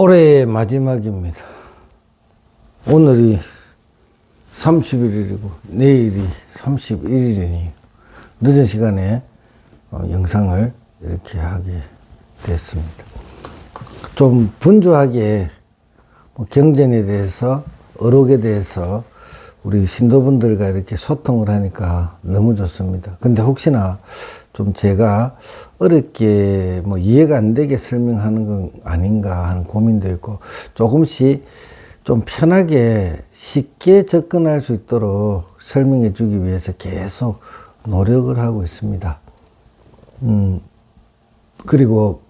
올해의 마지막입니다. 오늘이 31일이고 내일이 31일이니 늦은 시간에 영상을 이렇게 하게 됐습니다. 좀 분주하게 경전에 대해서 어록에 대해서 우리 신도분들과 이렇게 소통을 하니까 너무 좋습니다. 근데 혹시나 좀 제가 어렵게 이해가 안 되게 설명하는 건 아닌가 하는 고민도 있고, 조금씩 좀 편하게 쉽게 접근할 수 있도록 설명해 주기 위해서 계속 노력을 하고 있습니다. 그리고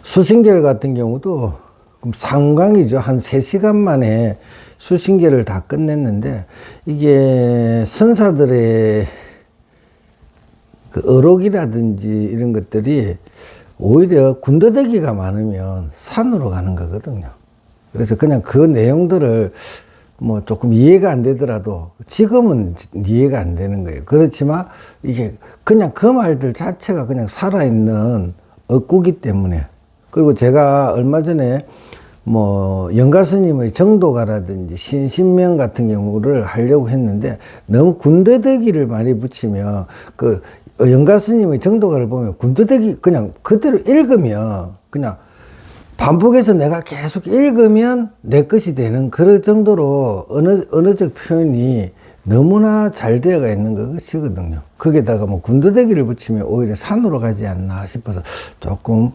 수신결 같은 경우도 상강이죠. 한 3시간 만에 수신결을 다 끝냈는데, 이게 선사들의 그 어록이라든지 이런 것들이 오히려 군더더기가 많으면 산으로 가는 거거든요. 그래서 그냥 그 내용들을 조금 이해가 안 되더라도 지금은 이해가 안 되는 거예요. 그렇지만 이게 그냥 그 말들 자체가 그냥 살아있는 어구기 때문에. 그리고 제가 얼마 전에 영가스님의 정도가라든지 신신명 같은 경우를 하려고 했는데, 너무 군더더기를 많이 붙이면 영가스님의 정도가를 보면 군더더기 그냥 그대로 읽으면 그냥 반복해서 내가 계속 읽으면 내 것이 되는 그런 정도로 언어적 표현이 너무나 잘 되어가 있는 것이거든요. 거기다가 군더더기를 붙이면 오히려 산으로 가지 않나 싶어서 조금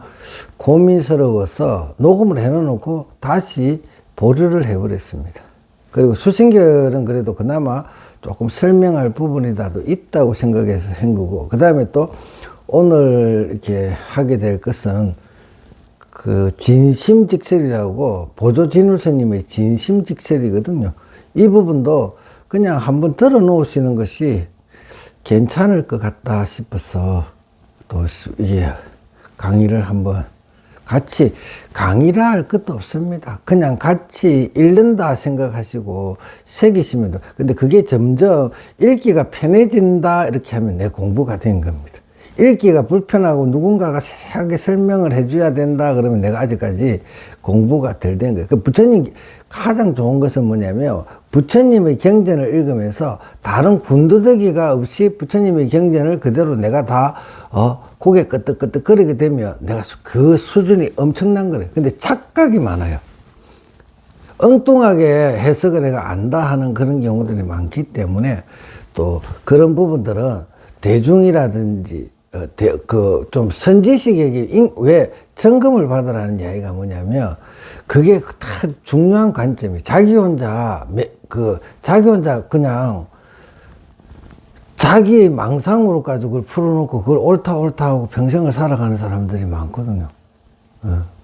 고민스러워서 녹음을 해놓고 다시 보류를 해버렸습니다. 그리고 수신결은 그래도 그나마 조금 설명할 부분이라도 있다고 생각해서 한 거고, 그 다음에 또 오늘 이렇게 하게 될 것은 그 진심직설이라고 보조진울스님의 진심직설이거든요. 이 부분도 그냥 한번 들어 놓으시는 것이 괜찮을 것 같다 싶어서 또 이게 강의를 한번 같이, 강의라 할 것도 없습니다. 그냥 같이 읽는다 생각하시고 새기시면 돼. 근데 그게 점점 읽기가 편해진다 이렇게 하면 내 공부가 된 겁니다. 읽기가 불편하고 누군가가 세세하게 설명을 해줘야 된다 그러면 내가 아직까지 공부가 덜 된 거예요. 부처님 가장 좋은 것은 뭐냐면, 부처님의 경전을 읽으면서 다른 군더더기가 없이 부처님의 경전을 그대로 내가 다 고개 끄덕끄덕 거리게 되면 내가 그 수준이 엄청난 거래요. 근데 착각이 많아요. 엉뚱하게 해석을 내가 안다 하는 그런 경우들이 많기 때문에, 또 그런 부분들은 대중이라든지 좀 선지식에게 왜 점검을 받으라는 이야기가 뭐냐면, 그게 다 중요한 관점이, 자기 혼자 그냥 자기의 망상으로 가지고 그걸 풀어놓고 그걸 옳다 하고 평생을 살아가는 사람들이 많거든요.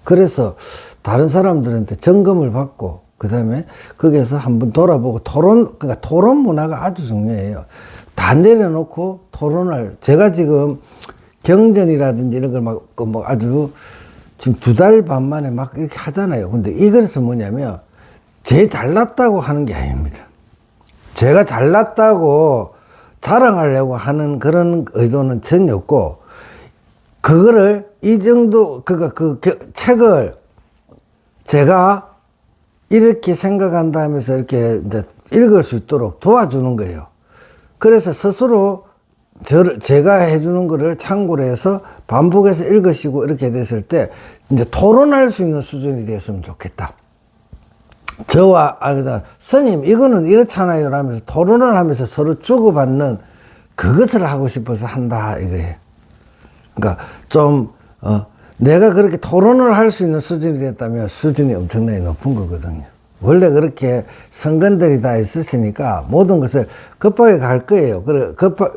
그래서 다른 사람들한테 점검을 받고, 그 다음에 거기에서 한번 돌아보고 그러니까 토론 문화가 아주 중요해요. 다 내려놓고 토론을, 제가 지금 경전이라든지 이런 걸 아주 지금 2달 반 만에 막 이렇게 하잖아요. 근데 이거에서 뭐냐면, 제 잘났다고 하는 게 아닙니다. 제가 잘났다고 자랑하려고 하는 그런 의도는 전혀 없고, 그거를 이 정도, 그 책을 제가 이렇게 생각한다 하면서 이렇게 이제 읽을 수 있도록 도와주는 거예요. 그래서 스스로 제가 해주는 거를 참고로 해서 반복해서 읽으시고 이렇게 됐을 때 이제 토론할 수 있는 수준이 됐으면 좋겠다. 저와, 스님, 이거는 이렇잖아요 라면서 토론을 하면서 서로 주고받는 그것을 하고 싶어서 한다, 이거예요. 그러니까 내가 그렇게 토론을 할 수 있는 수준이 됐다면 수준이 엄청나게 높은 거거든요. 원래 그렇게 성건들이 다 있으시니까 모든 것을 급하게 갈 거예요.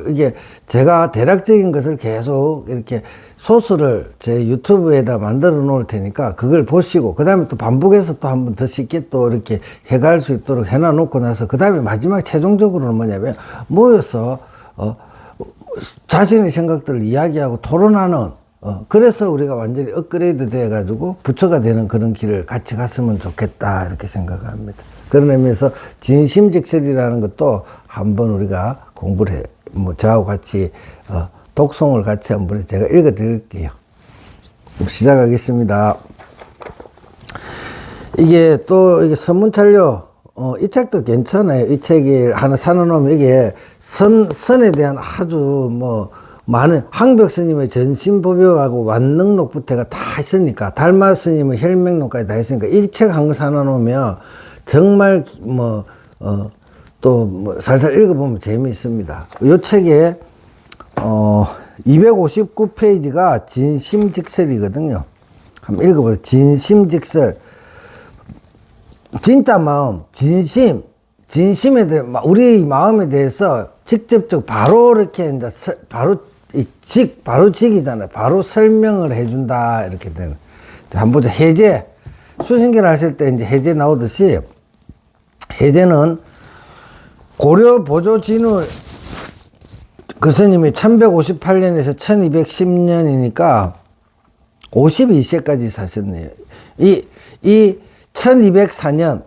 이게 제가 대략적인 것을 계속 이렇게 소스를 제 유튜브에다 만들어 놓을 테니까 그걸 보시고, 그 다음에 또 반복해서 또 한 번 더 쉽게 또 이렇게 해갈 수 있도록 해놔 놓고 나서, 그 다음에 마지막 최종적으로는 뭐냐면, 모여서 자신의 생각들을 이야기하고 토론하는, 그래서 우리가 완전히 업그레이드 돼가지고 부처가 되는 그런 길을 같이 갔으면 좋겠다, 이렇게 생각합니다. 그런 의미에서 진심직설이라는 것도 한번 우리가 공부를 저하고 같이 독송을 같이 한번 제가 읽어 드릴게요. 시작하겠습니다. 이게 또 이게 선문찰료 이 책도 괜찮아요. 이 책이 하나 사놓으면 이게 선에 대한 아주 뭐 많은 항벽 스님의 전신보묘하고 완능록부터가 다 있으니까 달마 스님의 혈맹록까지 다 있으니까 이 책 한 권 사놓으면 정말 뭐 또 뭐 살살 읽어보면 재미있습니다. 이 책에 259페이지가 진심직설이거든요. 한번 읽어보세요. 진심직설. 진짜 마음, 진심에 대해, 우리 마음에 대해서 직접적 바로 이렇게 이제 바로 직이잖아요. 바로 설명을 해준다. 이렇게 되는. 한번 보자. 해제. 수신계를 하실 때 이제 해제 나오듯이, 해제는 고려 보조 진우 그 스님이 1158년에서 1210년이니까 52세까지 사셨네요. 이 1204년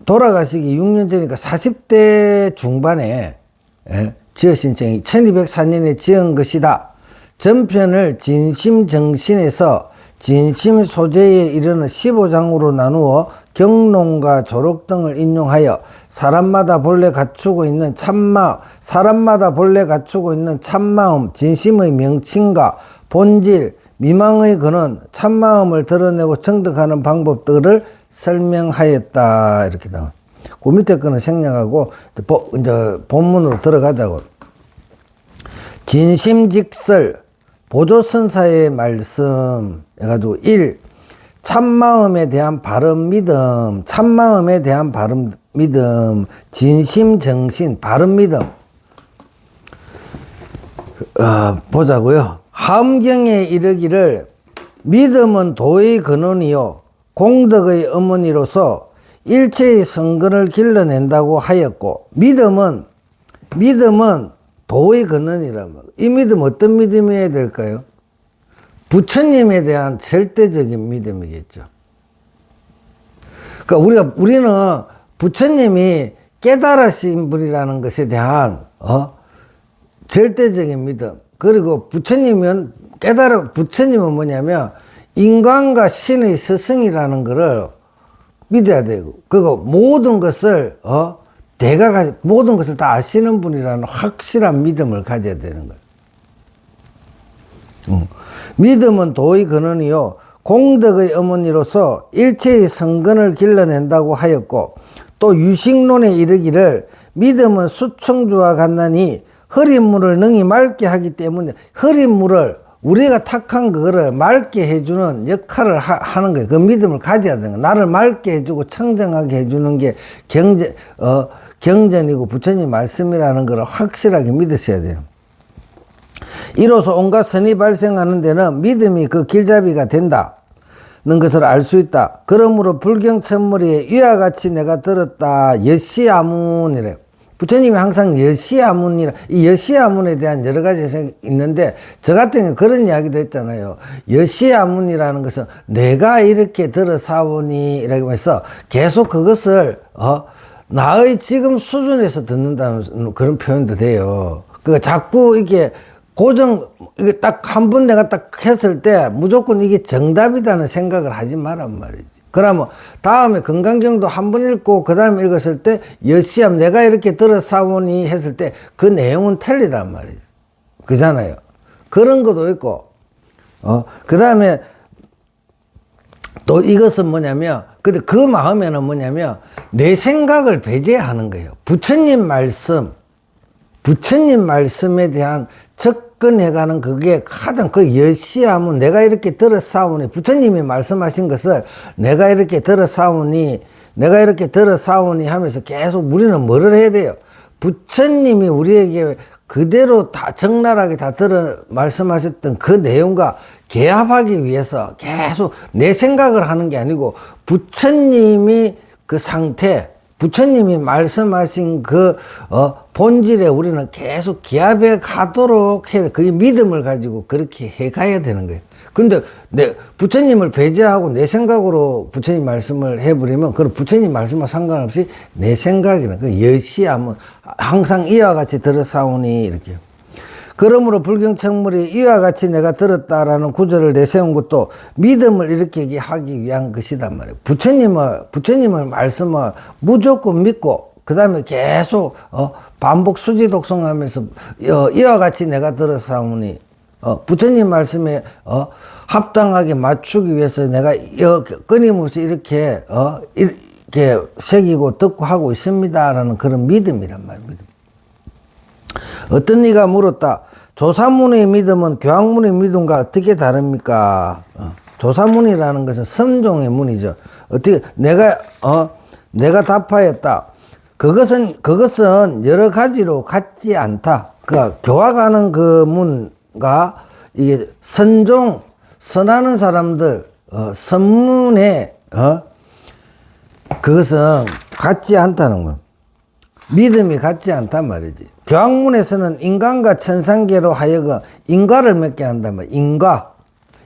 돌아가시기 6년 전이니까 40대 중반에 지으신 책이 1204년에 지은 것이다. 전편을 진심정신에서 진심 소재에 이르는 15장으로 나누어 경론과 조록 등을 인용하여 사람마다 본래 갖추고 있는 참마음, 진심의 명칭과 본질, 미망의 근원, 참마음을 드러내고 정득하는 방법들을 설명하였다. 이렇게 나와. 그 밑에 거는 생략하고 이제 본문으로 들어가자고. 진심직설 보조선사의 말씀 해가지고 1. 참마음에 대한 바른 믿음, 진심정신, 바른 믿음. 보자고요. 함경에 이르기를 믿음은 도의 근원이요 공덕의 어머니로서 일체의 성근을 길러낸다고 하였고, 믿음은 도의 근원이라면 이 믿음 어떤 믿음이어야 될까요? 부처님에 대한 절대적인 믿음이겠죠. 그러니까 우리는 부처님이 깨달으신 분이라는 것에 대한 절대적인 믿음. 그리고 부처님은 뭐냐면 인간과 신의 스승이라는 것을 믿어야 되고, 그리고 모든 것을 모든 것을 다 아시는 분이라는 확실한 믿음을 가져야 되는 거예요. 믿음은 도의 근원이요 공덕의 어머니로서 일체의 성근을 길러낸다고 하였고, 또 유식론에 이르기를 믿음은 수청주와 같나니 흐린 물을 능히 맑게 하기 때문에, 흐린 물을 우리가 탁한 그거를 맑게 해주는 역할을 하는 거예요. 그 믿음을 가져야 되는 거예요. 나를 맑게 해주고 청정하게 해주는 게 경전이고 부처님 말씀이라는 걸 확실하게 믿으셔야 돼요. 이로써 온갖 선이 발생하는 데는 믿음이 그 길잡이가 된다는 것을 알 수 있다. 그러므로 불경 천머리에 이와 같이 내가 들었다. 여시아문이래요. 부처님이 항상 여시아문이라, 이 여시아문에 대한 여러 가지 생각이 있는데, 저 같은 경우 그런 이야기도 했잖아요. 여시아문이라는 것은 내가 이렇게 들어사오니 이라고 해서 계속 그것을 나의 지금 수준에서 듣는다는 그런 표현도 돼요. 그 자꾸 이게 이게 딱 한 번 내가 딱 했을 때 무조건 이게 정답이라는 생각을 하지 말란 말이지. 그러면 다음에 건강경도 한 번 읽고 그 다음에 읽었을 때 여시암 내가 이렇게 들어사오니 했을 때 그 내용은 틀리단 말이지. 그잖아요. 그런 것도 있고, 그 다음에 또 이것은 뭐냐면, 근데 그 마음에는 뭐냐면 내 생각을 배제하는 거예요. 부처님 말씀에 대한 접근해가는 그게 가장 그 여시하면 내가 이렇게 들어사오니, 부처님이 말씀하신 것을 내가 이렇게 들어사오니 하면서 계속 우리는 뭐를 해야 돼요? 부처님이 우리에게 그대로 다 적나라하게 다 말씀하셨던 그 내용과 개합하기 위해서 계속 내 생각을 하는 게 아니고 부처님이 그 상태, 부처님이 말씀하신 그 본질에 우리는 계속 기합해 가도록 해, 그 믿음을 가지고 그렇게 해 가야 되는 거예요. 근데 부처님을 배제하고 내 생각으로 부처님 말씀을 해버리면, 그럼 부처님 말씀과 상관없이 내 생각이나 그 여시하면 항상 이와 같이 들어사오니 이렇게. 그러므로 불경청물이 이와 같이 내가 들었다라는 구절을 내세운 것도 믿음을 일으키게 하기 위한 것이단 말이에요. 부처님을 말씀을 무조건 믿고, 그 다음에 계속, 반복 수지 독송하면서, 이와 같이 내가 들었사오니, 부처님 말씀에, 합당하게 맞추기 위해서 내가 끊임없이 이렇게 새기고 듣고 하고 있습니다라는 그런 믿음이란 말입니다. 어떤 이가 물었다. 조사문의 믿음은 교학문의 믿음과 어떻게 다릅니까? 조사문이라는 것은 선종의 문이죠. 어떻게 내가 답하였다. 그것은 여러 가지로 같지 않다. 그러니까 교화가는 그 문과 이게 선하는 사람들 선문에 그것은 같지 않다는 거. 믿음이 같지 않단 말이지. 교학문에서는 인간과 천상계로 하여금 인과를 맺게 한단 말이야. 인과.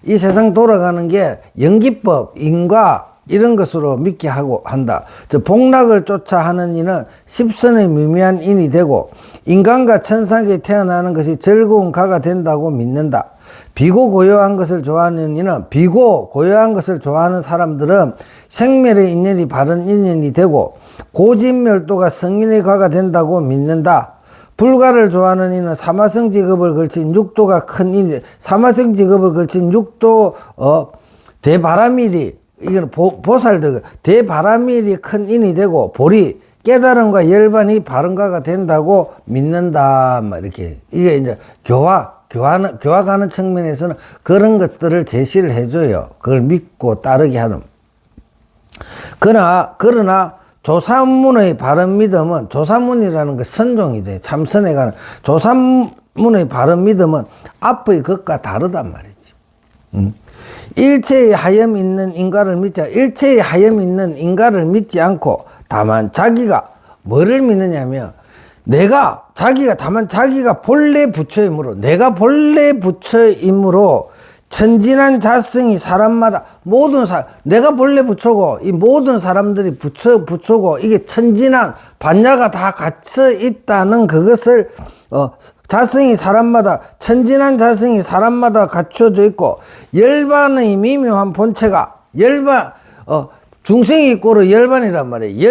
이 세상 돌아가는 게 연기법, 인과 이런 것으로 믿게 하고 한다. 복락을 쫓아 하는 이는 십선의 미미한 인이 되고 인간과 천상계에 태어나는 것이 즐거운 가가 된다고 믿는다. 비고 고요한 것을 좋아하는 이는 고요한 것을 좋아하는 사람들은 생멸의 인연이 바른 인연이 되고 고진멸도가 성인의 과가 된다고 믿는다. 불가를 좋아하는 이는 사마성 직업을 걸친 육도가 큰 인이, 사마성 직업을 걸친 육도 대바라밀이, 이건 보살들 대바라밀이 큰 인이 되고 볼이 깨달음과 열반이 바른 과가 된다고 믿는다. 이렇게 이게 이제 교화가는 측면에서는 그런 것들을 제시를 해줘요. 그걸 믿고 따르게 하는. 그러나 조사문의 바른 믿음은, 조사문이라는 게 선종이 돼. 참선에 가는 조사문의 바른 믿음은 앞의 것과 다르단 말이지. 일체의 하염 있는 인과를 일체의 하염 있는 인과를 믿지 않고 다만 자기가 뭐를 믿느냐면 자기가 본래 부처이므로, 내가 본래 부처이므로 천진한 자성이 사람마다 내가 본래 부처고 이 모든 사람들이 부처고 이게 천진한 반야가 다 갇혀 있다는 그것을 천진한 자성이 사람마다 갖춰져 있고 열반의 미묘한 본체가 중생이 있고로 열반이란 말이에요.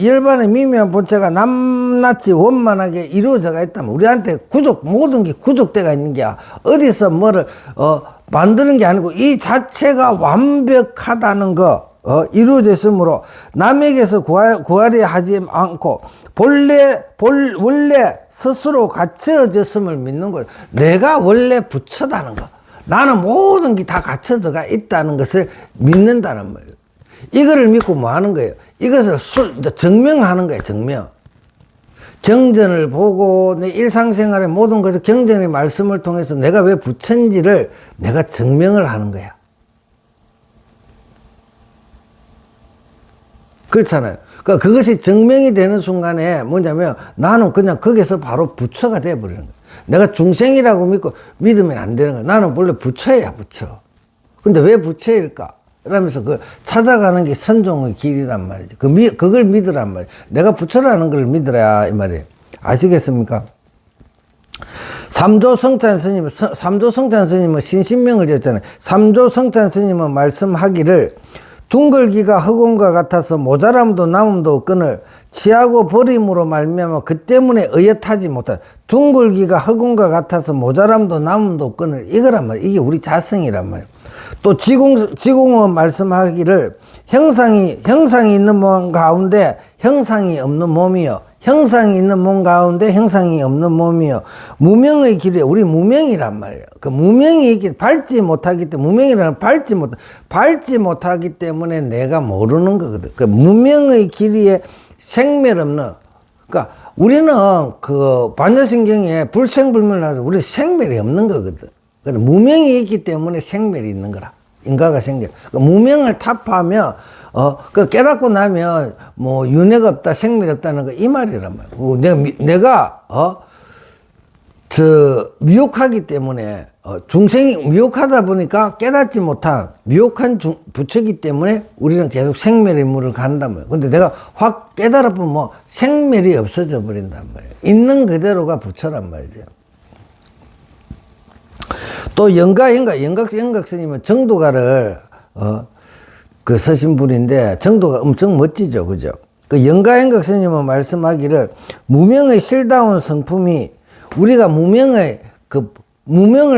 열반의 미묘한 본체가 낱낱이 원만하게 이루어져가 있다면 우리한테 모든 게 구족대가 있는 게 어디서 뭐를 만드는 게 아니고 이 자체가 완벽하다는 거 이루어져 있으므로 남에게서 구하려 하지 않고 원래 스스로 갖춰졌음을 믿는 거예요. 내가 원래 부처다는 거, 나는 모든 게 다 갖춰져가 있다는 것을 믿는다는 말이에요. 이거를 믿고 뭐 하는 거예요? 이것을 증명하는 거예요. 증명. 경전을 보고 내 일상생활의 모든 것을 경전의 말씀을 통해서 내가 왜 부처인지를 내가 증명을 하는 거야. 그렇잖아요. 그러니까 그것이 증명이 되는 순간에 뭐냐면 나는 그냥 거기서 바로 부처가 되어버리는 거야. 내가 중생이라고 믿으면 안 되는 거야. 나는 원래 부처야, 부처. 근데 왜 부처일까? 그러면서 찾아가는 게 선종의 길이란 말이죠. 그걸 믿으란 말이에요. 내가 부처라는 걸 믿으라, 이 말이에요. 아시겠습니까? 삼조성찬 스님은 신신명을 지었잖아요. 삼조성찬 스님은 말씀하기를 둥글기가 흑원과 같아서 모자람도 남음도 없거늘 취하고 버림으로 말미암아 그 때문에 의엿하지 못한 둥글기가 흑원과 같아서 모자람도 남음도 없거늘 이거란 말이에요. 이게 우리 자성이란 말이에요. 또 지공은 말씀하기를 형상이 있는 몸 가운데 형상이 없는 몸이요. 형상이 있는 몸 가운데 형상이 없는 몸이요. 무명의 길에 우리 무명이란 말이에요. 그 무명이 있기 밟지 못하기 때문에 무명이라는 밟지 못하기 때문에 내가 모르는 거거든. 그 무명의 길이에 생멸 없는. 그러니까 우리는 그 반야신경에 불생불멸하서 우리 생멸이 없는 거거든. 무명이 있기 때문에 생멸이 있는 거라. 인과가 생겨. 무명을 탑하면, 깨닫고 나면, 윤회가 없다, 생멸이 없다는 거, 이 말이란 말이야. 내가, 미혹하기 때문에, 중생이 미혹하다 보니까 깨닫지 못한 미혹한 부처이기 때문에 우리는 계속 생멸의 물을 간단 말이야. 근데 내가 확 깨달아보면 생멸이 없어져 버린단 말이야. 있는 그대로가 부처란 말이죠. 또 영각 스님은 정도가를, 그 서신 분인데, 정도가 엄청 멋지죠. 그죠? 그 영각 스님은 말씀하기를, 무명의 실다운 성품이, 우리가 무명을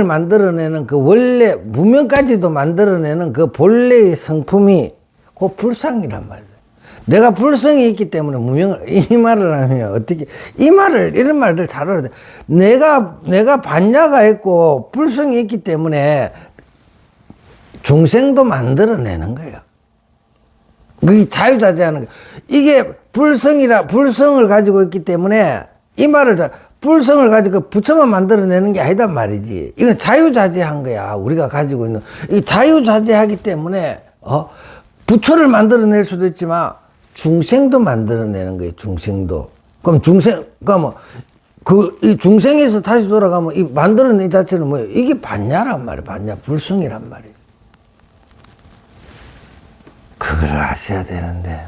만들어내는 그 원래, 무명까지도 만들어내는 그 본래의 성품이 그 불상이란 말이에요. 내가 불성이 있기 때문에 무명을, 이 말을 하면 어떻게, 이런 말들 잘 알아야 돼. 내가 반야가 있고 불성이 있기 때문에 중생도 만들어내는 거예요. 그게 자유자재하는 거예요. 이게 불성을 가지고 있기 때문에 이 말을 불성을 가지고 부처만 만들어내는 게 아니단 말이지. 이건 자유자재한 거야. 우리가 가지고 있는. 이 자유자재하기 때문에, 부처를 만들어낼 수도 있지만, 중생도 만들어내는 거예요, 중생도. 그럼 이 중생에서 다시 돌아가면, 이 만들어낸 자체는 뭐예요? 이게 반야란 말이에요, 반야. 불성이란 말이에요. 그걸 아셔야 되는데.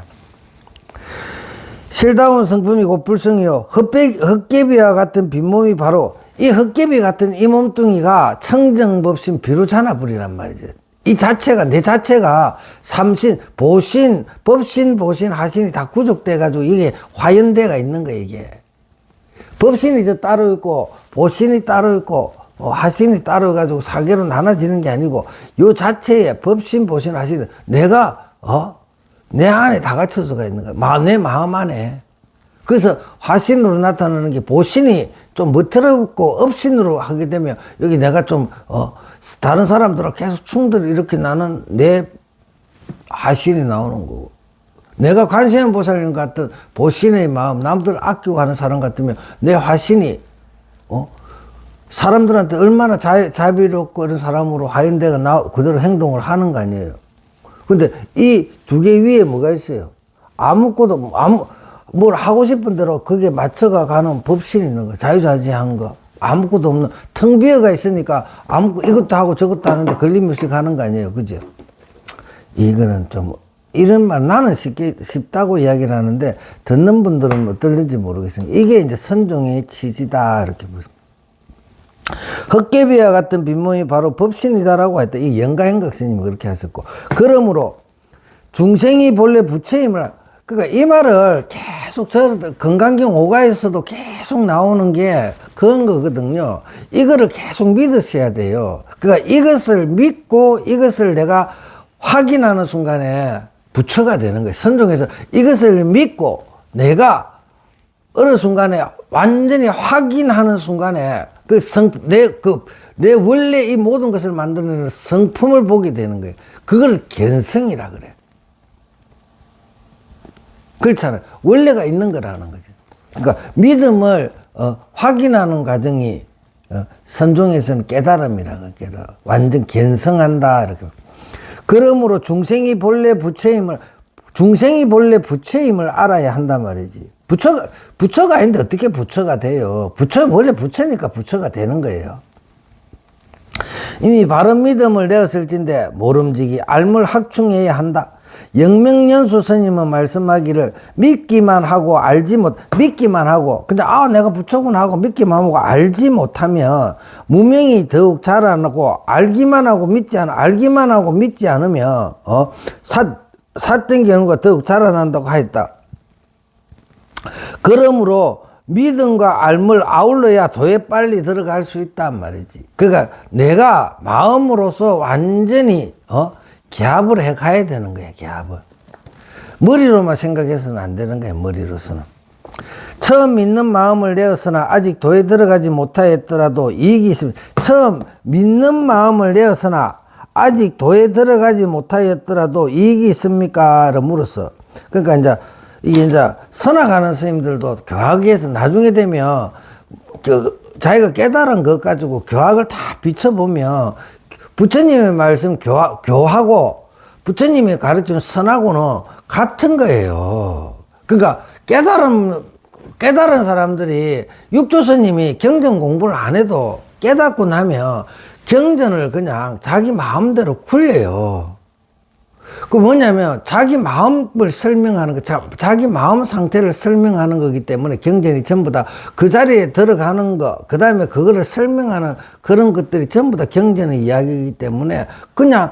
실다운 성품이 곧 불성이요. 헛개비와 같은 빈몸이 바로, 이 헛개비 같은 이 몸뚱이가 청정법신 비루자나불이란 말이죠. 이 자체가, 내 자체가 삼신, 보신, 법신, 보신, 하신이 다 구족돼가지고 이게 화연대가 있는 거예요, 이게. 법신이 저 따로 있고, 보신이 따로 있고, 하신이 따로 해가지고 사계로 나눠지는 게 아니고, 요 자체에 법신, 보신, 하신, 내가, 내 안에 다 갖춰져가 있는 거야. 내 마음 안에. 그래서 화신으로 나타나는 게 보신이 좀 멋스럽고 업신으로 하게 되면 여기 내가 좀, 다른 사람들하고 계속 충돌을 이렇게 나는 내 하신이 나오는 거고. 내가 관세음보살님 같은 보신의 마음, 남들 아끼고 하는 사람 같으면 내 화신이, 사람들한테 얼마나 자비롭고 이런 사람으로 화연대가 그대로 행동을 하는 거 아니에요. 근데 이 두 개 위에 뭐가 있어요? 뭘 하고 싶은 대로 그게 맞춰가 가는 법신이 있는 거, 자유자재한 거. 아무것도 없는, 텅 비어가 있으니까 이것도 하고 저것도 하는데 걸림없이 가는 거 아니에요. 그죠? 이거는 좀, 이런 말, 나는 쉽다고 이야기를 하는데, 듣는 분들은 어떨는지 모르겠어요. 이게 이제 선종의 취지다, 이렇게 보죠. 헛개비와 같은 빈몸이 바로 법신이다라고 했다. 이 영가행각 스님이 그렇게 하셨고. 그러므로 중생이 본래 부처임을, 그러니까 이 말을 계속 건강경 5가에서도 계속 나오는 게 그런 거거든요. 이거를 계속 믿으셔야 돼요. 그러니까 이것을 믿고 이것을 내가 확인하는 순간에 부처가 되는 거예요. 선종에서 이것을 믿고 내가 어느 순간에 완전히 확인하는 순간에 내 원래 이 모든 것을 만드는 성품을 보게 되는 거예요. 그걸 견성이라 그래. 그렇잖아요. 원래가 있는 거라는 거죠. 그러니까 믿음을 확인하는 과정이 선종에서는 깨달음이라고 깨달음. 완전 견성한다 이렇게. 그러므로 중생이 본래 부처임을 알아야 한단 말이지. 부처가 아닌데 어떻게 부처가 돼요? 원래 부처니까 부처가 되는 거예요. 이미 바른 믿음을 내었을 텐데 모름지기 알물 학충해야 한다. 영명연수 스님은 말씀하기를 믿기만 하고 근데 내가 부처구나 하고 믿기만 하고 알지 못하면 무명이 더욱 자라나고 알기만 하고 믿지 않으면 삿된 경우가 더욱 자라난다고 하였다. 그러므로 믿음과 알물 아울러야 도에 빨리 들어갈 수 있단 말이지. 그러니까 내가 마음으로서 완전히 기합을 해 가야 되는 거야, 기합을. 머리로만 생각해서는 안 되는 거야, 머리로서는. 처음 믿는 마음을 내었으나 아직 도에 들어가지 못하였더라도 이익이 있습니다. 처음 믿는 마음을 내었으나 아직 도에 들어가지 못하였더라도 이익이 있습니까? 라고 물었어. 그러니까 이게 선악하는 스님들도 교학에서 나중에 되면 자기가 깨달은 것 가지고 교학을 다 비춰보면 부처님의 말씀 교하고 부처님이 가르치는 선하고는 같은 거예요. 그러니까 깨달은 사람들이 육조스님이 경전 공부를 안 해도 깨닫고 나면 경전을 그냥 자기 마음대로 굴려요. 그 뭐냐면 자기 마음을 설명하는 거, 자기 마음 상태를 설명하는 거기 때문에 경전이 전부 다 그 자리에 들어가는 거, 그 다음에 그거를 설명하는 그런 것들이 전부 다 경전의 이야기이기 때문에 그냥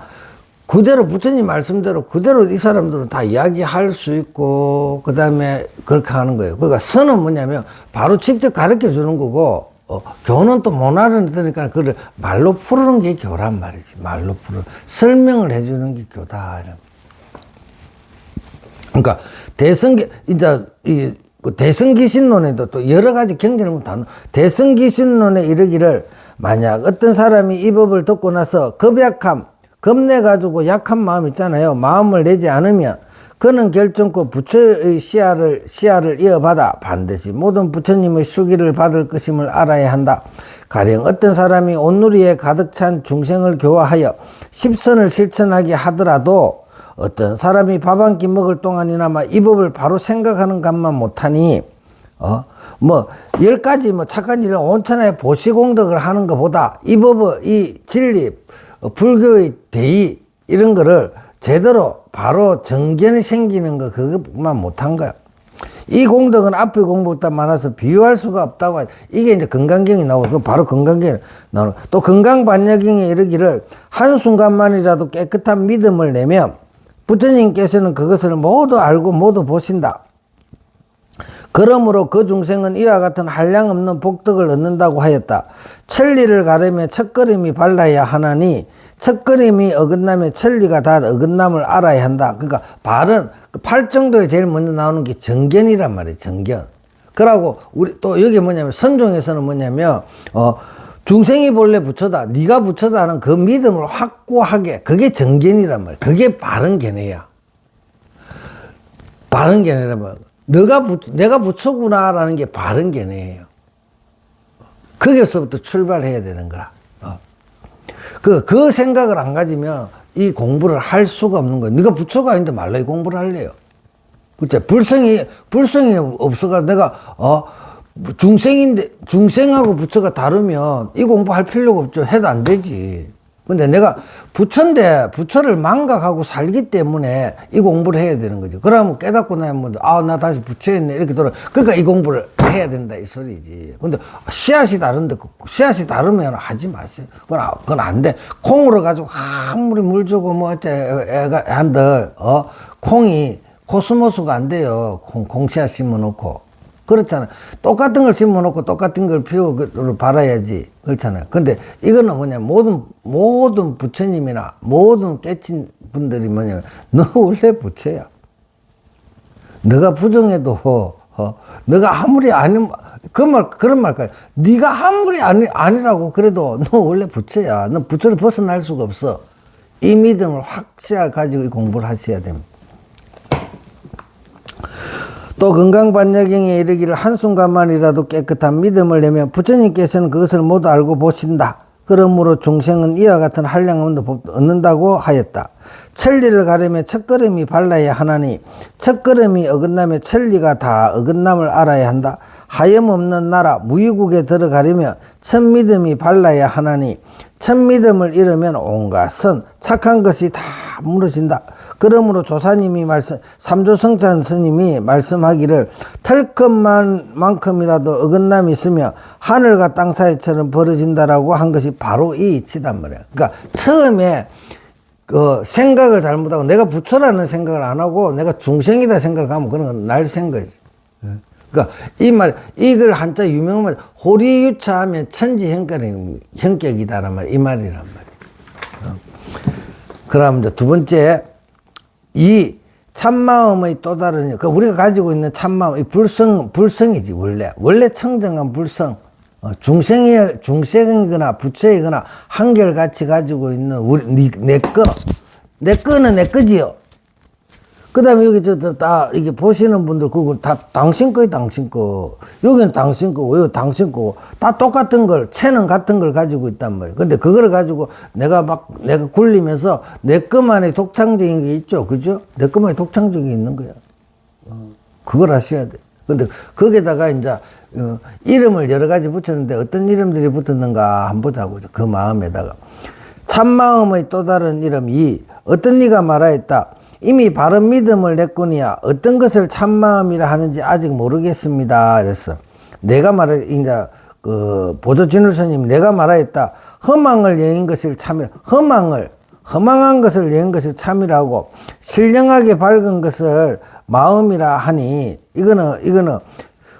그대로 부처님 말씀대로 그대로 이 사람들은 다 이야기할 수 있고 그 다음에 그렇게 하는 거예요. 그러니까 선은 뭐냐면 바로 직접 가르쳐 주는 거고 교는 또 못 알아듣으니까 그걸 말로 풀는 게 교란 말이지. 말로 설명을 해주는 게 교다. 그러니까 대승기신론에도 또 여러 가지 경전을 보면 대승기신론에 이르기를 만약 어떤 사람이 이 법을 듣고 나서 겁내가지고 약한 마음 있잖아요. 마음을 내지 않으면 그는 결정코 부처의 시야를 이어받아 반드시 모든 부처님의 수기를 받을 것임을 알아야 한다. 가령 어떤 사람이 온누리에 가득 찬 중생을 교화하여 십선을 실천하게 하더라도 어떤 사람이 밥 한 끼 먹을 동안이나마 이 법을 바로 생각하는 것만 못하니 10가지 착한 일을 온천하에 보시공덕을 하는 것보다 이 법의 이 진리 불교의 대의 이런 거를 제대로 바로 정견이 생기는 거 그것만 못한 거야. 이 공덕은 앞에 공부보다 많아서 비유할 수가 없다고. 이게 이제 건강경이 나오고 바로 건강경이 나오고 또 건강반야경에 이르기를 한순간만이라도 깨끗한 믿음을 내면 부처님께서는 그것을 모두 알고 모두 보신다. 그러므로 그 중생은 이와 같은 한량없는 복덕을 얻는다고 하였다. 천리를 가려면 첫걸음이 발라야 하나니 첫걸음이 어긋나면 천리가 다 어긋남을 알아야 한다. 그러니까 발은 팔정도에 제일 먼저 나오는 게 정견이란 말이에요. 정견. 그러고 우리 또 여기 뭐냐면 선종에서는 뭐냐면 중생이 본래 부처다. 네가 부처다 하는 그 믿음을 확고하게 그게 정견이란 말이에요. 그게 바른 견해야. 바른 견해란 말이에요. 내가 부처구나라는 게 바른 견해예요. 거기서부터 출발해야 되는 거라. 그 생각을 안 가지면 이 공부를 할 수가 없는 거예요. 네가 부처가 아닌데 말라 이 공부를 할래요. 그치? 불성이 없어가 내가, 중생하고 부처가 다르면 이 공부할 필요가 없죠. 해도 안 되지. 근데 내가 부처인데 부처를 망각하고 살기 때문에 이 공부를 해야 되는 거죠. 그러면 깨닫고 나면 나 다시 부처였네 이렇게 돌아. 그러니까 이 공부를 해야 된다 이 소리지. 근데 씨앗이 다른데 씨앗이 다르면 하지 마세요. 그건 안 돼. 콩으로 가지고 아무리 물 주고 애가 한들 콩이 코스모스가 안 돼요. 콩씨앗 심어놓고. 그렇잖아. 똑같은 걸 심어놓고 똑같은 걸 피우고 발아야지. 그렇잖아요. 근데 이거는 뭐냐면 모든 부처님이나 모든 깨친 분들이 뭐냐면 너 원래 부처야. 너가 부정해도 너가 아무리 그런 말까지 네가 아무리 아니라고 그래도 너 원래 부처야. 너 부처를 벗어날 수가 없어. 이 믿음을 확실하게 가지고 이 공부를 하셔야 됩니다. 또 건강반야경에 이르기를 한순간만이라도 깨끗한 믿음을 내면 부처님께서는 그것을 모두 알고 보신다. 그러므로 중생은 이와 같은 한량을 얻는다고 하였다. 천리를 가려면 첫걸음이 발라야 하나니 첫걸음이 어긋나면 천리가 다 어긋남을 알아야 한다. 하염없는 나라 무의국에 들어가려면 첫믿음이 발라야 하나니 첫믿음을 잃으면 온갖 선 착한 것이 다 무너진다. 그러므로 조사님이 삼조성찬 스님이 말씀하기를 털끝만큼이라도 어긋남이 있으며 하늘과 땅 사이처럼 벌어진다라고 한 것이 바로 이 이치단 말이야. 그러니까 처음에 생각을 잘못하고 내가 부처라는 생각을 안 하고 내가 중생이다 생각을 하면 그런 건 날 생각이지. 그러니까 이걸 한자 유명한 호리유차하면 천지형격이다란 말, 이 말이란 말이야. 그럼 이제 두 번째, 이 참마음의 또 다른, 우리가 가지고 있는 참마음, 이 불성이지, 원래 청정한 불성. 중생이거나 부처이거나 한결같이 가지고 있는 내 거는 내 거지요. 그 다음에 여기 이게 보시는 분들 그거 다 당신 거예요, 당신 거. 여기는 당신 거고, 여기 당신 거고. 다 똑같은 걸, 체는 같은 걸 가지고 있단 말이에요. 근데 그걸 가지고 내가 굴리면서 내 것만의 독창적인 게 있죠. 그죠? 내 것만의 독창적인 게 있는 거야. 그걸 하셔야 돼. 근데 거기다가 이제, 이름을 여러 가지 붙였는데 어떤 이름들이 붙었는가 한번 보자고. 그 마음에다가. 참마음의 또 다른 이름이 어떤 이가 말하였다. 이미 바른 믿음을 냈거니와 어떤 것을 참마음이라 하는지 아직 모르겠습니다. 그랬어. 내가 이제 보조 진울스님 내가 말하였다. 허망을 여인 것을 참이라. 허망한 것을 여인 것을 참이라고 신령하게 밝은 것을 마음이라 하니 이거는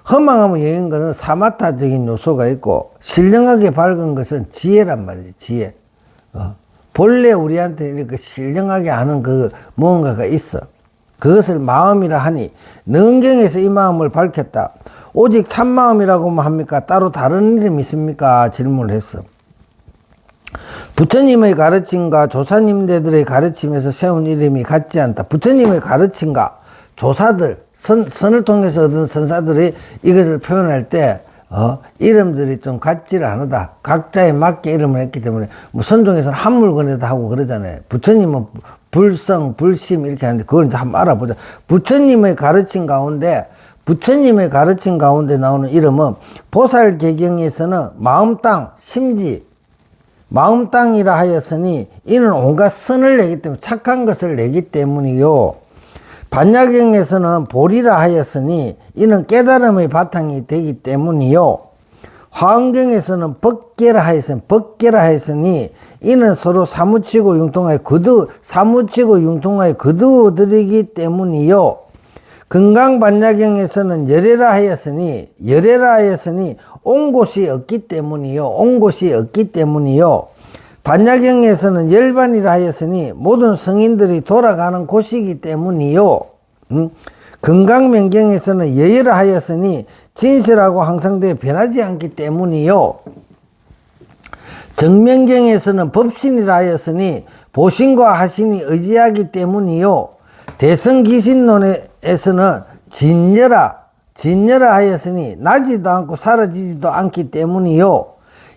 허망함을 여인 것은 사마타적인 요소가 있고 신령하게 밝은 것은 지혜란 말이지. 지혜. 본래 우리한테 이렇게 신령하게 하는 그 무언가가 있어. 그것을 마음이라 하니 능경에서 이 마음을 밝혔다. 오직 참마음이라고만 합니까? 따로 다른 이름이 있습니까? 질문을 했어. 부처님의 가르침과 조사님들의 가르침에서 세운 이름이 같지 않다. 부처님의 가르침과 조사들, 선을 통해서 얻은 선사들이 이것을 표현할 때 이름들이 좀 같지를 않다. 각자에 맞게 이름을 했기 때문에 뭐 선종에서는 한 물건에다 하고 그러잖아요. 부처님은 불성, 불심 이렇게 하는데 그걸 이제 한번 알아보자. 부처님의 가르침 가운데 나오는 이름은 보살 개경에서는 마음땅, 심지, 마음땅이라 하였으니 이는 온갖 선을 내기 때문에 착한 것을 내기 때문이요. 반야경에서는 보리라 하였으니 이는 깨달음의 바탕이 되기 때문이요. 화엄경에서는 법계라 하였으니 이는 서로 사무치고 융통하여 거두어들이기 때문이요. 금강반야경에서는 열애라 하였으니 온 곳이 없기 때문이요. 반야경에서는 열반이라 하였으니 모든 성인들이 돌아가는 곳이기 때문이요. 금강명경에서는 여여라 하였으니 진실하고 항상되어 변하지 않기 때문이요. 정명경에서는 법신이라 하였으니 보신과 하신이 의지하기 때문이요. 대성기신론에서는 진여라 하였으니 나지도 않고 사라지지도 않기 때문이요.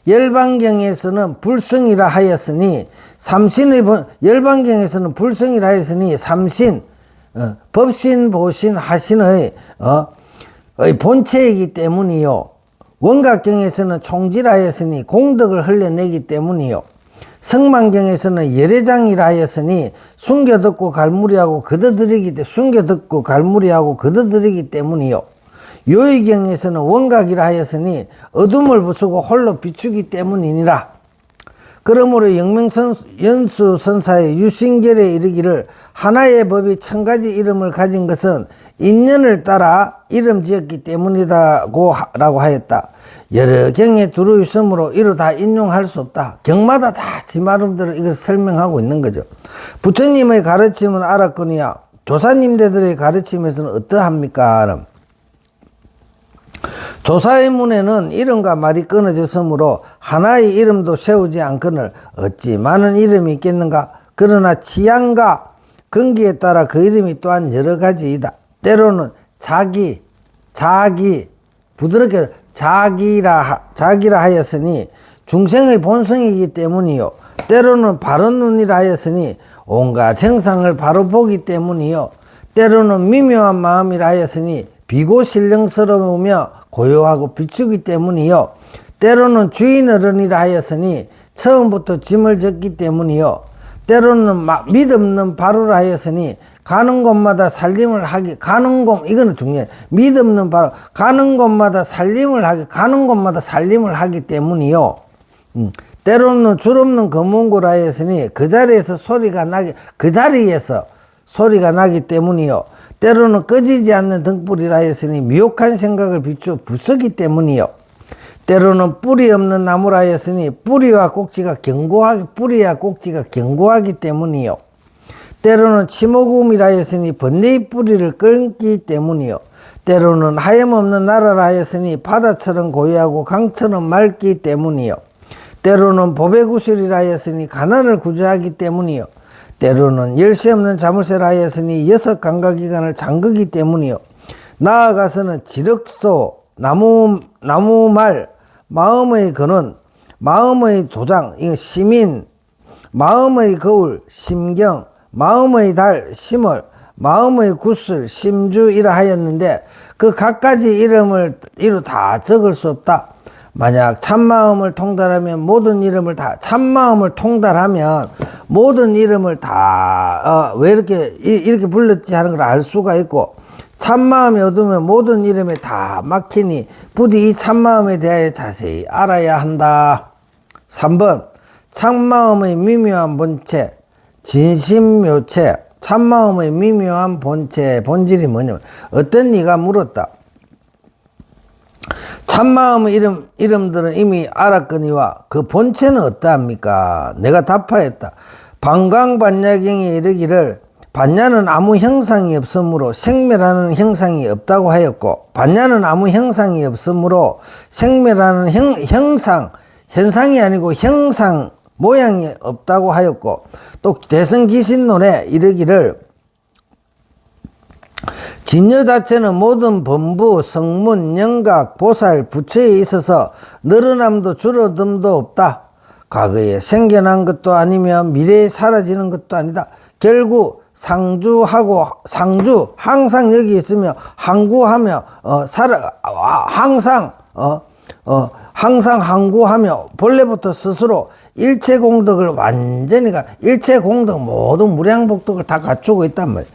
열반경에서는 불성이라 하였으니 열반경에서는 불성이라 하였으니 삼신, 법신, 보신, 하신의 본체이기 때문이요. 원각경에서는 총지라 하였으니 공덕을 흘려내기 때문이요. 성만경에서는 열애장이라 하였으니 숨겨듣고 갈무리하고 거둬들이기 때문이요. 요의경에서는 원각이라 하였으니 어둠을 부수고 홀로 비추기 때문이니라. 그러므로 영명연수선사의 유신결에 이르기를 하나의 법이 1000가지 이름을 가진 것은 인연을 따라 이름 지었기 때문이다고 라고 하였다. 여러 경에 두루 있으므로 이로 다 인용할 수 없다. 경마다 다 지 나름대로 이걸 설명하고 있는 거죠. 부처님의 가르침은 알았거니와 조사님들의 가르침에서는 어떠합니까? 조사의 문에는 이름과 말이 끊어졌으므로 하나의 이름도 세우지 않거늘 어찌 많은 이름이 있겠는가? 그러나 취향과 근기에 따라 그 이름이 또한 여러 가지이다. 때로는 부드럽게 자기라 하였으니 중생의 본성이기 때문이요. 때로는 바른 눈이라 하였으니 온갖 형상을 바로 보기 때문이요. 때로는 미묘한 마음이라 하였으니 비고신령스러우며 고요하고 비추기 때문이요. 때로는 주인 어른이라 하였으니 처음부터 짐을 졌기 때문이요. 때로는 믿없는 바로라 하였으니 가는 곳마다 살림을 하기, 이거는 중요해. 믿없는 바로, 가는 곳마다 살림을 하기 때문이요. 때로는 줄 없는 검은고라 하였으니 그 자리에서 소리가 나기 때문이요. 때로는 꺼지지 않는 등불이라 하였으니 미혹한 생각을 비추어 부수기 때문이요. 때로는 뿌리 없는 나무라 하였으니 뿌리와 꼭지가 견고하기 때문이요. 때로는 치모금이라 하였으니 번뇌의 뿌리를 끊기 때문이요. 때로는 하염없는 나라라 하였으니 바다처럼 고요하고 강처럼 맑기 때문이요. 때로는 보배구슬이라 하였으니 가난을 구제하기 때문이요. 때로는 열쇠 없는 자물쇠라 하였으니 6 감각기관을 잠그기 때문이요. 나아가서는 지륵소, 나무말, 마음의 근원, 마음의 도장, 시민, 마음의 거울, 심경, 마음의 달, 심월, 마음의 구슬, 심주이라 하였는데 그 각가지 이름을 이루 다 적을 수 없다. 만약 참마음을 통달하면 모든 이름을 다, 참마음을 통달하면 모든 이름을 다, 왜 이렇게 불렀지 하는 걸 알 수가 있고, 참마음이 얻으면 모든 이름에 다 막히니 부디 이 참마음에 대하여 자세히 알아야 한다. 3번, 참마음의 미묘한 본체, 진심묘체, 참마음의 미묘한 본체, 본질이 뭐냐면, 어떤 이가 물었다. 참마음의 이름들은 이미 알았거니와 그 본체는 어떠합니까? 내가 답하였다. 방광반야경에 이르기를 반야는 아무 형상이 없으므로 생멸하는 형상이 없다고 하였고, 반야는 아무 형상이 없으므로 생멸하는 현상이 아니고 형상, 모양이 없다고 하였고, 또 대승기신론에 이르기를 진여 자체는 모든 범부, 성문, 영각, 보살, 부처에 있어서 늘어남도 줄어듦도 없다. 과거에 생겨난 것도 아니며 미래에 사라지는 것도 아니다. 결국 상주 항상 여기 있으며 항구하며 항상 항구하며 본래부터 스스로 일체 공덕을 완전히 일체 공덕 모든 무량복덕을 다 갖추고 있단 말이야.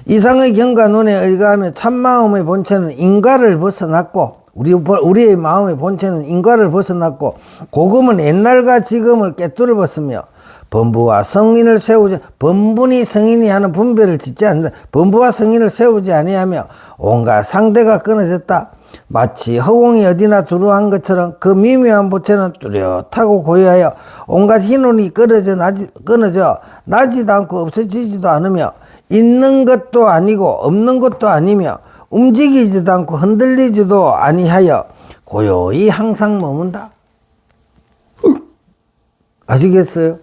이상의 경과론에 의거하면 참마음의 본체는 인과를 벗어났고, 우리의 마음의 본체는 인과를 벗어났고, 고금은 옛날과 지금을 깨뚫어봤으며, 범부와 성인을 세우지, 범분이 성인이 하는 분별을 짓지 않는다. 범부와 성인을 세우지 아니하며 온갖 상대가 끊어졌다. 마치 허공이 어디나 두루한 것처럼 그 미묘한 본체는 뚜렷하고 고요하여 온갖 희논이 끊어져 나지도 않고 없어지지도 않으며, 있는 것도 아니고 없는 것도 아니며 움직이지도 않고 흔들리지도 아니하여 고요히 항상 머문다. 아시겠어요?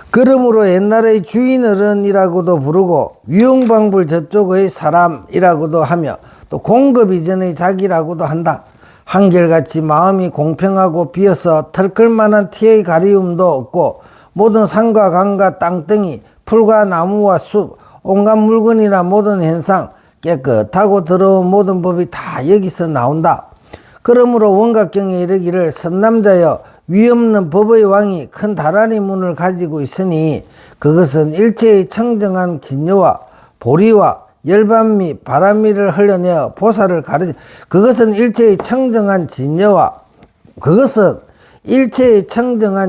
그러므로 옛날의 주인어른이라고도 부르고 위용방불 저쪽의 사람이라고도 하며 또 공급 이전의 자기라고도 한다. 한결같이 마음이 공평하고 비어서 털끌만한 티의 가리움도 없고, 모든 산과 강과 땅덩이, 풀과 나무와 숲, 온갖 물건이나 모든 현상, 깨끗하고 더러운 모든 법이 다 여기서 나온다. 그러므로 원각경에 이르기를 선남자여 위없는 법의 왕이 큰 다라니 문을 가지고 있으니 그것은 일체의 청정한 진여와 보리와 열반 및 바람미를 흘려내어 보살을 가르치, 그것은 일체의 청정한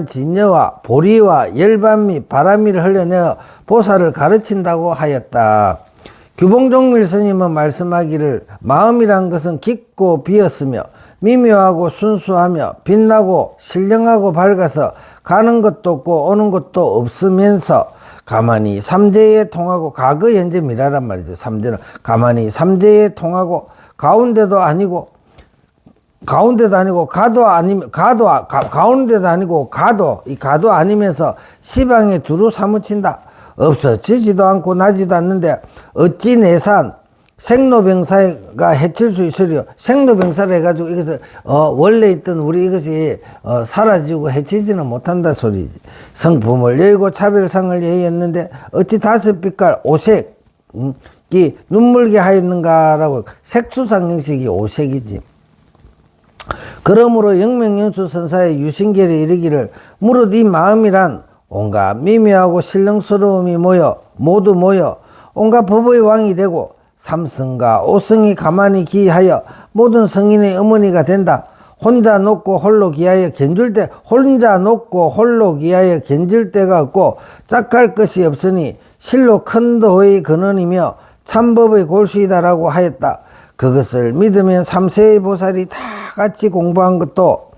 진여와 보리와 열반 및 바람미를 흘려내어 보살을 가르친다고 하였다. 규봉종밀 스님은 말씀하기를 마음이란 것은 깊고 비었으며 미묘하고 순수하며 빛나고 신령하고 밝아서 가는 것도 없고 오는 것도 없으면서 가만히 삼재에 통하고, 과거 현재 미래란 말이죠. 삼재는 가만히 삼재에 통하고 가운데도 아니고 가운데도 아니면서 시방에 두루 사무친다. 없어지지도 않고 나지도 않는데 어찌 내산 생로병사가 해칠 수 있으리요. 생로병사를 해가지고 이것을 원래 있던 우리 이것이 사라지고 해치지는 못한다 소리지. 성품을 여의고 차별상을 여의었는데 어찌 다섯 빛깔 오색 이 눈물게 하였는가라고. 색수상 형식이 오색이지. 그러므로 영명연수 선사의 유신결에 이르기를 무릇 이 마음이란 온갖 미묘하고 신령스러움이 모두 모여 온갖 법의 왕이 되고 삼성과 오성이 가만히 기하여 모든 성인의 어머니가 된다. 혼자 놓고 홀로 기하여 견줄 데가 없고 짝할 것이 없으니 실로 큰 도의 근원이며 참법의 골수이다라고 하였다. 그것을 믿으면 삼세의 보살이 다 같이 공부한 것도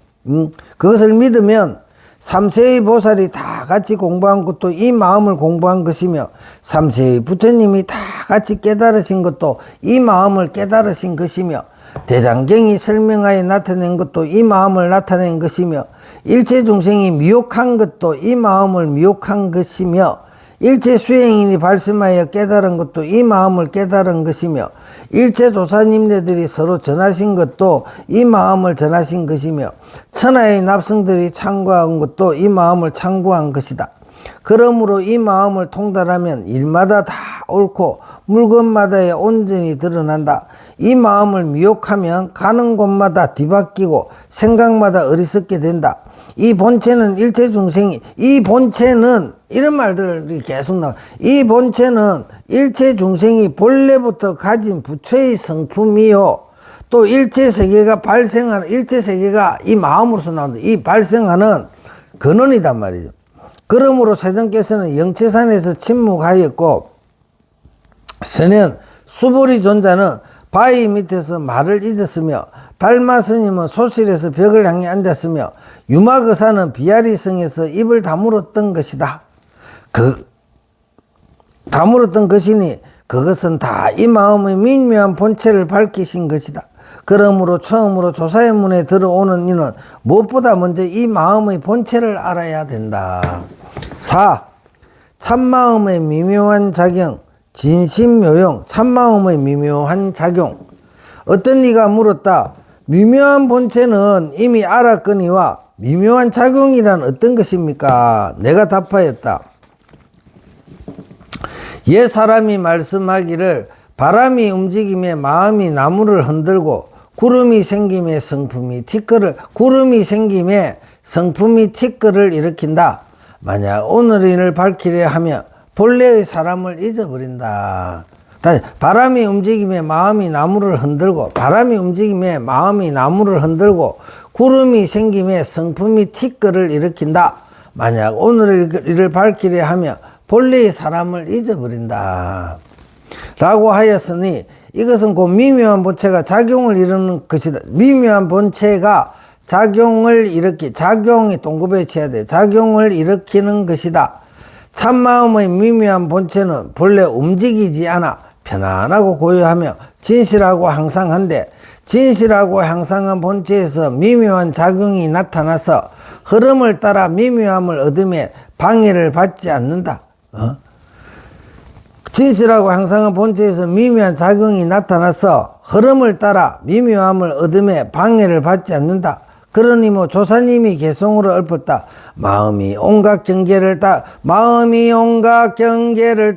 이 마음을 공부한 것이며, 삼세의 부처님이 다 같이 깨달으신 것도 이 마음을 깨달으신 것이며, 대장경이 설명하여 나타낸 것도 이 마음을 나타낸 것이며, 일체 중생이 미혹한 것도 이 마음을 미혹한 것이며, 일체 수행인이 발심하여 깨달은 것도 이 마음을 깨달은 것이며, 일체 조사님네들이 서로 전하신 것도 이 마음을 전하신 것이며, 천하의 납성들이 참고한 것도 이 마음을 참고한 것이다. 그러므로 이 마음을 통달하면 일마다 다 옳고 물건마다의 온전히 드러난다. 이 마음을 미혹하면 가는 곳마다 뒤바뀌고 생각마다 어리석게 된다. 이 본체는 일체 중생이, 이 본체는 이런 말들이 계속 나와. 이 본체는 일체 중생이 본래부터 가진 부처의 성품이요, 또 일체 세계가 발생하는, 일체 세계가 이 마음으로서 나온다. 이 발생하는 근원이단 말이죠. 그러므로 세존께서는 영채산에서 침묵하였고, 선현 수보리 존자는 바위 밑에서 말을 잊었으며, 달마 스님은 소실에서 벽을 향해 앉았으며, 유마거사는 비아리성에서 입을 다물었던 것이다. 다물었던 것이니 그것은 다 이 마음의 미묘한 본체를 밝히신 것이다. 그러므로 처음으로 조사의 문에 들어오는 이는 무엇보다 먼저 이 마음의 본체를 알아야 된다. 4. 참마음의 미묘한 작용, 진심묘용. 참마음의 미묘한 작용. 어떤 이가 물었다. 미묘한 본체는 이미 알았거니와 미묘한 작용이란 어떤 것입니까? 내가 답하였다. 옛 사람이 말씀하기를 바람이 움직임에 마음이 나무를 흔들고 구름이 생김에 성품이 티끌을 일으킨다. 만약 오늘인을 밝히려 하면 본래의 사람을 잊어버린다. 바람이 움직임에 마음이 나무를 흔들고, 구름이 생김에 성품이 티끌을 일으킨다. 만약 오늘 일을 밝히려 하면 본래의 사람을 잊어버린다. 라고 하였으니 이것은 곧 미묘한 본체가 작용을 이루는 것이다. 미묘한 본체가 작용이 동급에 쳐야 돼. 작용을 일으키는 것이다. 참마음의 미묘한 본체는 본래 움직이지 않아 편안하고 고요하며 진실하고 항상한데, 진실하고 항상한 본체에서 미묘한 작용이 나타나서 흐름을 따라 미묘함을 얻음에 방해를 받지 않는다. 진실하고 항상한 본체에서 미묘한 작용이 나타나서 흐름을 따라 미묘함을 얻음에 방해를 받지 않는다. 그러니 뭐 조사님이 개성으로 읊었다. 마음이 온갖 경계를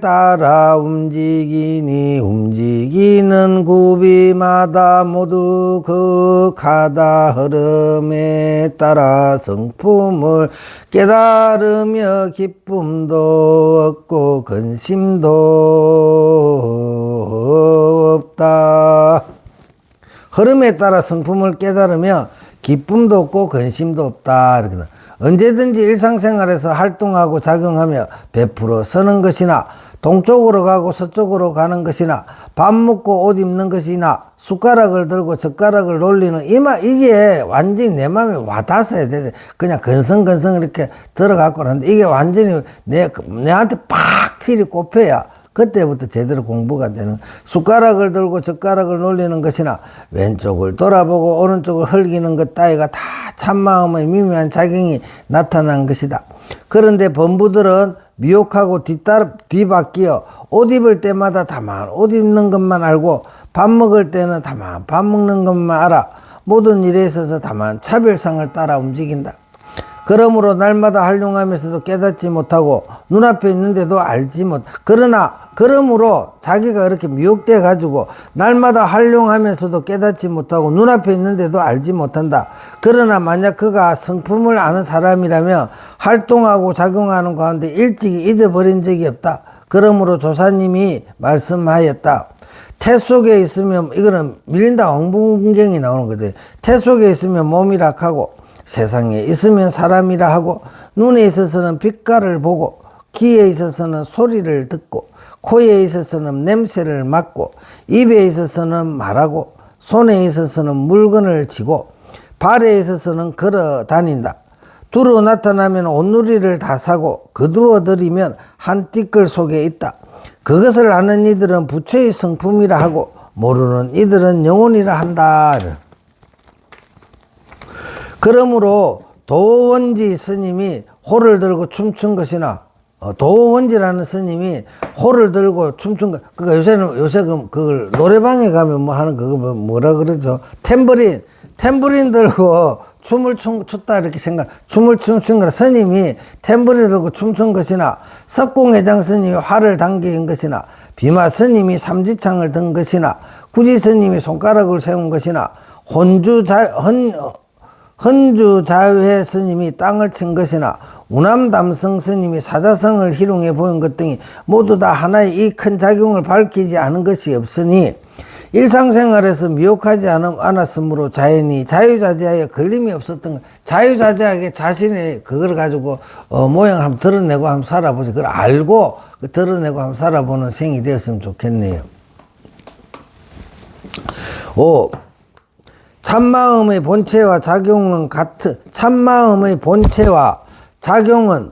따라 움직이니 움직이는 구비마다 모두 극하다. 흐름에 따라 성품을 깨달으며 기쁨도 없고 근심도 없다. 흐름에 따라 성품을 깨달으며 기쁨도 없고 근심도 없다. 이렇게. 언제든지 일상생활에서 활동하고 작용하며 베풀어 서는 것이나, 동쪽으로 가고 서쪽으로 가는 것이나, 밥 먹고 옷 입는 것이나, 숟가락을 들고 젓가락을 놀리는 이게 완전히 내 마음에 와닿았어야 돼. 그냥 근성근성 이렇게 들어갖고 하는데, 이게 완전히 내한테 팍 필이 꼽혀야 그때부터 제대로 공부가 되는. 숟가락을 들고 젓가락을 놀리는 것이나, 왼쪽을 돌아보고 오른쪽을 흘기는 것 따위가 다 참마음의 미묘한 작용이 나타난 것이다. 그런데 범부들은 미혹하고 뒤바뀌어 옷 입을 때마다 다만 옷 입는 것만 알고, 밥 먹을 때는 다만 밥 먹는 것만 알아. 모든 일에 있어서 다만 차별상을 따라 움직인다. 그러므로 날마다 활용하면서도 깨닫지 못하고 눈앞에 있는데도 알지 못. 그러므로 자기가 그렇게 미혹돼 가지고 날마다 활용하면서도 깨닫지 못하고 눈앞에 있는데도 알지 못한다. 그러나 만약 그가 성품을 아는 사람이라면 활동하고 작용하는 가운데 일찍이 잊어버린 적이 없다. 그러므로 조사님이 말씀하였다. 태 속에 있으면, 이거는 밀린다 왕bun경이 나오는 거지. 태 속에 있으면 몸이라 하고, 세상에 있으면 사람이라 하고, 눈에 있어서는 빛깔을 보고, 귀에 있어서는 소리를 듣고, 코에 있어서는 냄새를 맡고, 입에 있어서는 말하고, 손에 있어서는 물건을 쥐고, 발에 있어서는 걸어 다닌다. 두루 나타나면 온누리를 다 사고, 거두어들이면 한 띠끌 속에 있다. 그것을 아는 이들은 부처의 성품이라 하고, 모르는 이들은 영혼이라 한다. 그러므로 도원지 스님이 호를 들고 춤춘 것이나, 도원지라는 스님이 호를 들고 춤춘 것, 그러니까 요새 그걸 노래방에 가면 뭐 하는 그거 뭐라 그러죠? 탬버린 들고 춤을 췄다 이렇게 춤을 춤춘 거라. 스님이 탬버린 들고 춤춘 것이나, 석공회장 스님이 활을 당긴 것이나, 비마 스님이 삼지창을 든 것이나 구지 스님이 손가락을 세운 것이나 헌주자회 스님이 땅을 친 것이나 우남담성 스님이 사자성을 희롱해 보인 것 등이 모두 다 하나의 이 큰 작용을 밝히지 않은 것이 없으니 일상생활에서 미혹하지 않았으므로 자연히 자유자재하여 걸림이 없었던 것. 자유자재하게 자신의 그걸 가지고 모양을 한번 드러내고 한번 살아보죠. 그걸 알고 드러내고 한번 살아보는 생이 되었으면 좋겠네요. 5. 참마음의 본체와 작용은 참마음의 본체와 작용은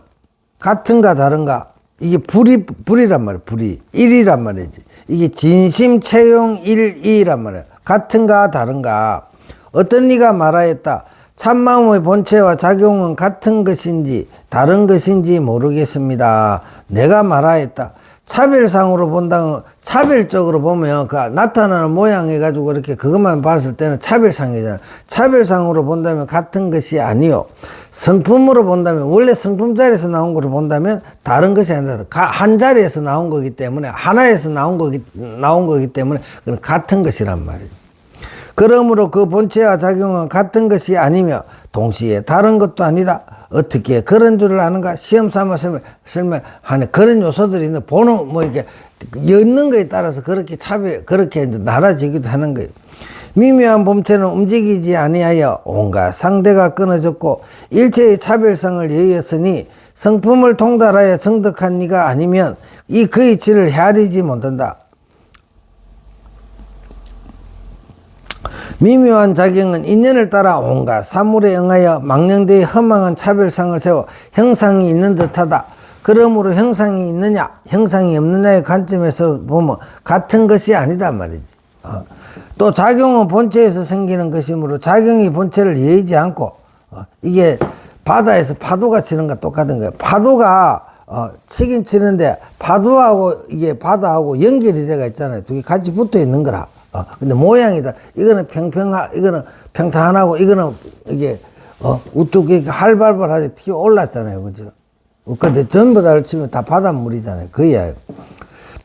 같은가 다른가? 이게 불이란 말이야. 불이. 일이란 말이지. 이게 진심 채용 일이란 말이야. 같은가 다른가? 어떤 이가 말하였다. 참마음의 본체와 작용은 같은 것인지 다른 것인지 모르겠습니다. 내가 말하였다. 차별상으로 본다면, 차별적으로 보면 그 나타나는 모양 해가지고 이렇게 그것만 봤을 때는 차별상이잖아. 차별상으로 본다면 같은 것이 아니요. 성품으로 본다면, 원래 성품 자리에서 나온 거로 본다면 다른 것이 아니라 한 자리에서 나온 거기 때문에, 하나에서 나온 거기 때문에 그건 같은 것이란 말이에요. 그러므로 그 본체와 작용은 같은 것이 아니며 동시에 다른 것도 아니다. 어떻게 그런 줄을 아는가? 시험 삼아 설명하는 그런 요소들이 있는 보는 이렇게 엮는 거에 따라서 그렇게 그렇게 나눠지기도 하는 거예요. 미묘한 본체는 움직이지 아니하여 온갖 상대가 끊어졌고 일체의 차별성을 여의었으니 성품을 통달하여 정득한 이가 아니면 이 그 이치를 헤아리지 못한다. 미묘한 작용은 인연을 따라 온갖 사물에 응하여 망령되이 허망한 차별상을 세워 형상이 있는 듯하다. 그러므로 형상이 있느냐 형상이 없느냐의 관점에서 보면 같은 것이 아니다 말이지. 또 작용은 본체에서 생기는 것이므로 작용이 본체를 예의지 않고 이게 바다에서 파도가 치는 거 똑같은 거예요. 파도가 치긴 치는데 파도하고 이게 바다하고 연결이 돼가 있잖아요. 두 개 같이 붙어 있는 거라. 근데 모양이다. 이거는 이거는 평탄하고 이거는 이게 우뚝 이렇게 활발하게 튀어 올랐잖아요. 그죠? 근데 전부 다를 치면 다 바닷물이잖아요. 그야.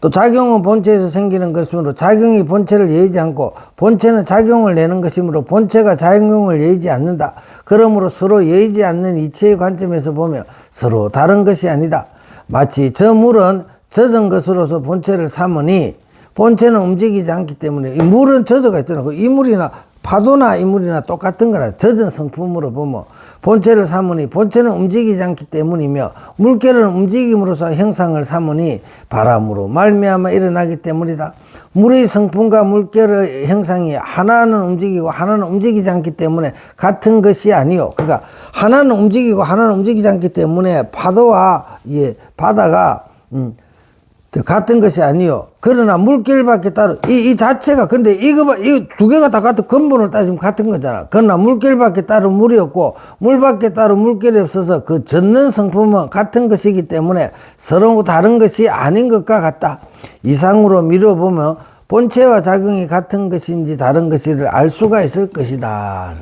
또 작용은 본체에서 생기는 것이므로 작용이 본체를 예의지 않고 본체는 작용을 내는 것이므로 본체가 작용을 예의지 않는다. 그러므로 서로 예의지 않는 이치의 관점에서 보면 서로 다른 것이 아니다. 마치 저 물은 젖은 것으로서 본체를 삼으니 본체는 움직이지 않기 때문에 이 물은 젖어가 있잖아요. 이 물이나 파도나 이 물이나 똑같은 거라. 젖은 성품으로 보면 본체를 삼으니 본체는 움직이지 않기 때문이며 물결은 움직임으로써 형상을 삼으니 바람으로 말미암아 일어나기 때문이다. 물의 성품과 물결의 형상이 하나는 움직이고 하나는 움직이지 않기 때문에 같은 것이 아니요. 그러니까 하나는 움직이고 하나는 움직이지 않기 때문에 파도와 바다가 같은 것이 아니요. 그러나 물결밖에 따로 이 자체가 근데 이 두 개가 다 같은 근본을 따지면 같은 거잖아. 그러나 물결밖에 따로 물이 없고 물밖에 따로 물결이 없어서 그 젖는 성품은 같은 것이기 때문에 서로 다른 것이 아닌 것과 같다. 이상으로 미뤄보면 본체와 작용이 같은 것인지 다른 것인지를 알 수가 있을 것이다.